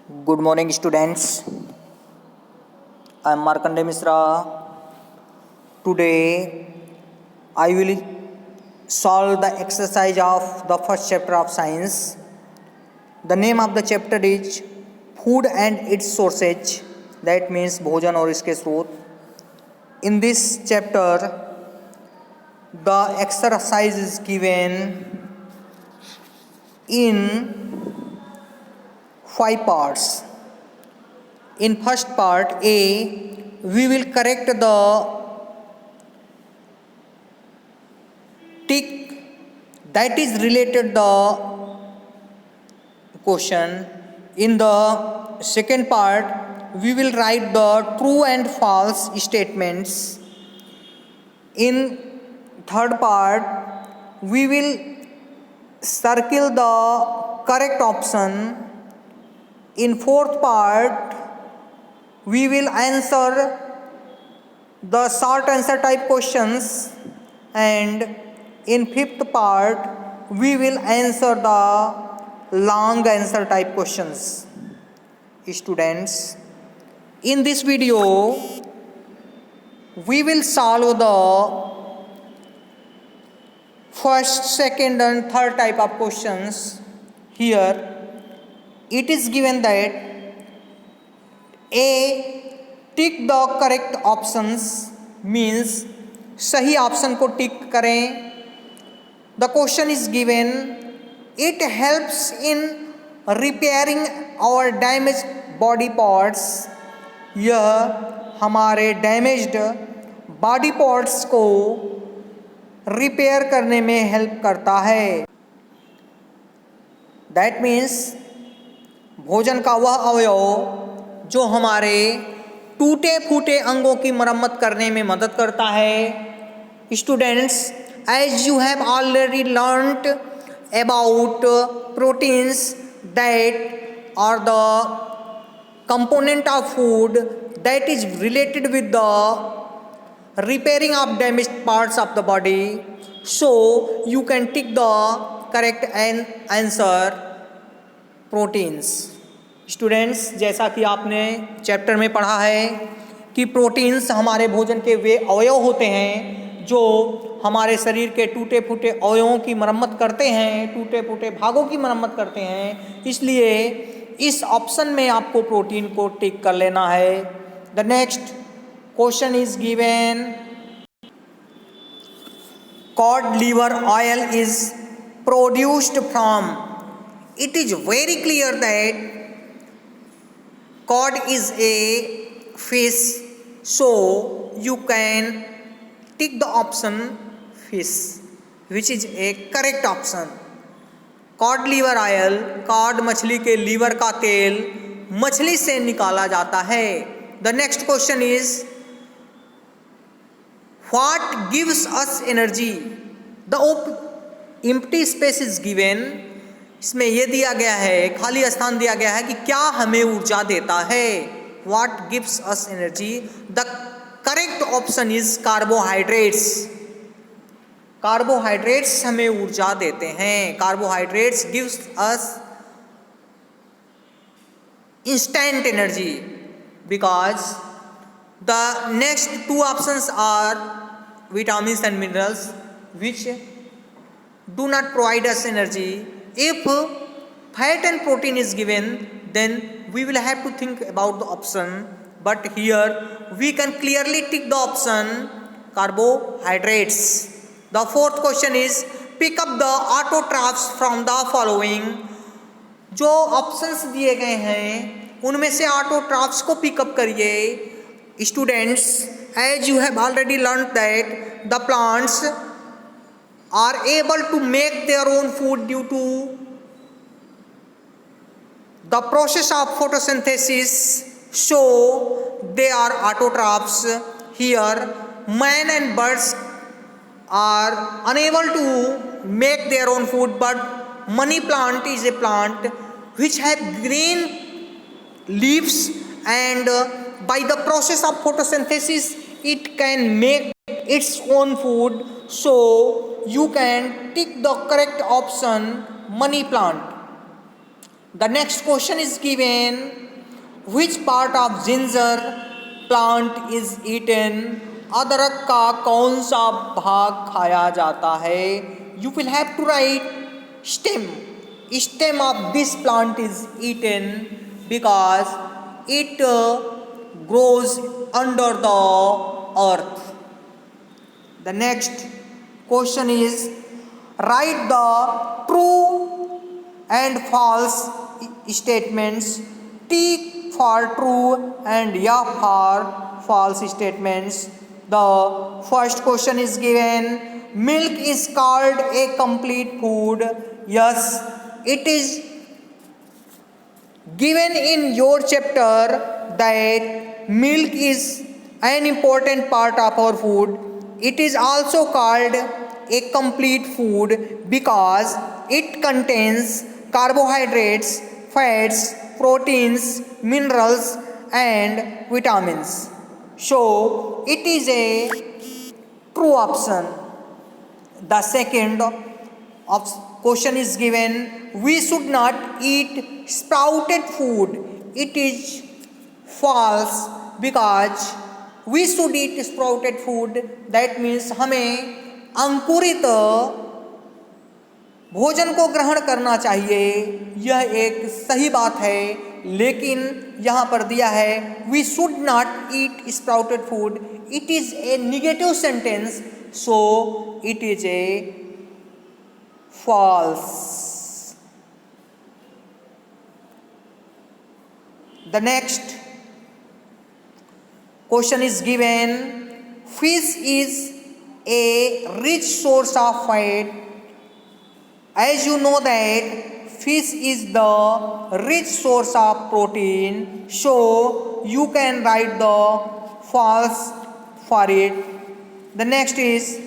Good morning, students. I am Markande Misra. Today, I will solve the exercise of the first chapter of science. The name of the chapter is Food and its Sources. That means भोजन और इसके स्रोत. In this chapter, the exercise is given in 5 parts. In first part A, we will correct the tick that is related the question. In the second part, we will write the true and false statements. In third part, we will circle the correct option. In fourth part, we will answer the short answer type questions, and in fifth part, we will answer the long answer type questions. Students, in this video, we will solve the first, second and third type of questions. Here, it is given that A, tick the correct options means सही option को टिक करें. The question is given, it helps in repairing our damaged body parts. यह हमारे damaged body parts को repair करने में help करता है. दैट मीन्स भोजन का वह अवयव जो हमारे टूटे फूटे अंगों की मरम्मत करने में मदद करता है. Students, as you have already learned about proteins that are the component of food that is related with the repairing of damaged parts of the body, so you can tick the correct answer, proteins. Students, जैसा कि आपने chapter में पढ़ा है कि proteins हमारे भोजन के वे अवयव होते हैं जो हमारे शरीर के टूटे फूटे अवयवों की मरम्मत करते हैं, टूटे फूटे भागों की मरम्मत करते हैं. इसलिए इस ऑप्शन में आपको प्रोटीन को टिक कर लेना है. The next question is given, cod liver oil is produced from. It is very clear that cod is a fish, so you can tick the option fish which is a correct option. Cod liver oil, cod मछली के liver का तेल मछली से निकाला जाता है. The next question is, what gives us energy. The empty space is given. इसमें यह दिया गया है, खाली स्थान दिया गया है कि क्या हमें ऊर्जा देता है. What gives us energy. The correct option is carbohydrates. Carbohydrates हमें ऊर्जा देते हैं. Carbohydrates gives us instant energy because the next two options are vitamins and minerals which do not provide us energy. If fat and protein is given, then we will have to think about the option, but here we can clearly tick the option carbohydrates. The fourth question is, pick up the autotrophs from the following. जो options दिए गए हैं उनमें से autotrophs को pick up करिए. Students, as you have already learn that the plants are able to make their own food due to the process of photosynthesis, so they are autotrophs. Here, man and birds are unable to make their own food, but money plant is a plant which have green leaves, and by the process of photosynthesis it can make its own food, so you can tick the correct option, money plant. The next question is given, which part of ginger plant is eaten? अदरक का कौन सा भाग खाया जाता है? You will have to write stem. Stem of this plant is eaten because it grows under the earth. The next question is, write the true and false statements. T for true and Y for false statements. The first question is given, milk is called a complete food. Yes, it is given in your chapter that milk is an important part of our food. It is also called a complete food because it contains carbohydrates, fats, proteins, minerals and vitamins. So it is a true option. The second question is given, we should not eat sprouted food. It is false because we should eat sprouted food. That means हमें अंकुरित भोजन को ग्रहण करना चाहिए. यह एक सही बात है, लेकिन यहाँ पर दिया है we should not eat sprouted food. It is a negative sentence, so it is a false. The next question is given, fish is a rich source of fat. As you know that fish is the rich source of protein, so you can write the false for it. The next is,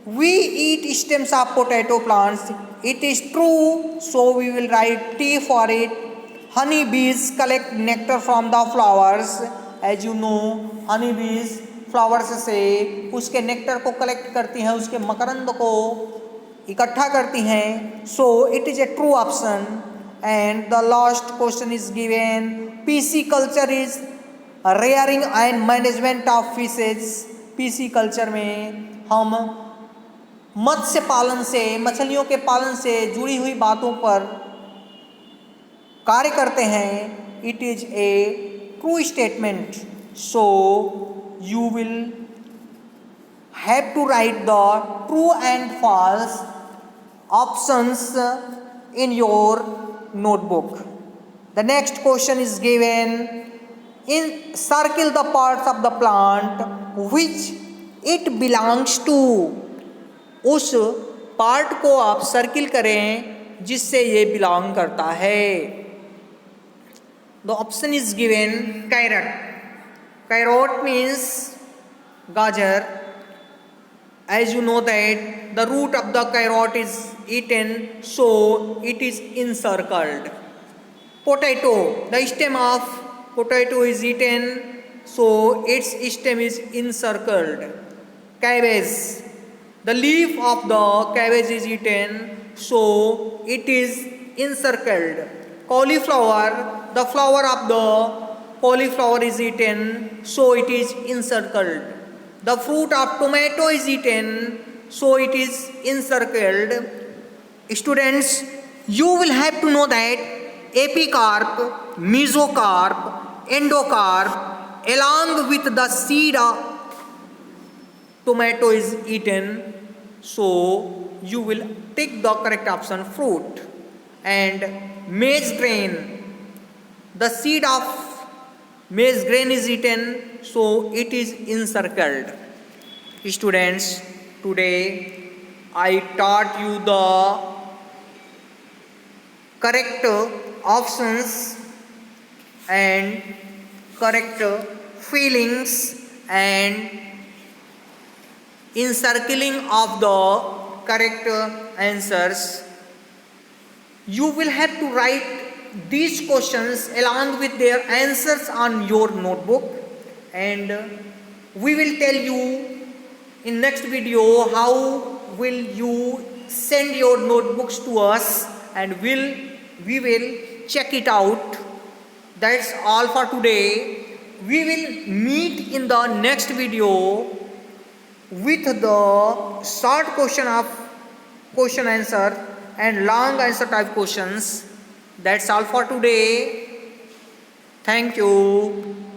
we eat stems of potato plants. It is true, so we will write T for it. Honey bees collect nectar from the flowers. As you know, honey bees flowers से उसके nectar को collect करती हैं, उसके मकरंद को इकट्ठा करती हैं. So it is a true option. And the last question is given, PC culture is rearing and management of fishes. PC culture में हम मत्स्य पालन से, मछलियों के पालन से जुड़ी हुई बातों पर कार्य करते हैं. It is a true statement, so you will have to write the true and false options in your notebook. The next question is given, in circle the parts of the plant which it belongs to. उस part को आप circle करें जिससे ये belong करता है. The option is given, carrot. Carrot means gajar. As you know that the root of the carrot is eaten, so it is encircled. Potato, the stem of potato is eaten, so its stem is encircled. Cabbage, the leaf of the cabbage is eaten, so it is encircled. Cauliflower, the flower of the cauliflower is eaten, so it is encircled. The fruit of tomato is eaten, so it is encircled. Students, you will have to know that epicarp, mesocarp, endocarp along with the seed of tomato is eaten, so you will take the correct option, fruit. And maize grain, the seed of maize grain is eaten, so it is encircled. Students, today I taught you the correct options and correct feelings and encircling of the correct answers. You will have to write these questions along with their answers on your notebook, and we will tell you in next video how will you send your notebooks to us, and we will check it out. That's all for today. We will meet in the next video with the short question answer and long answer type questions. That's all for today. Thank you.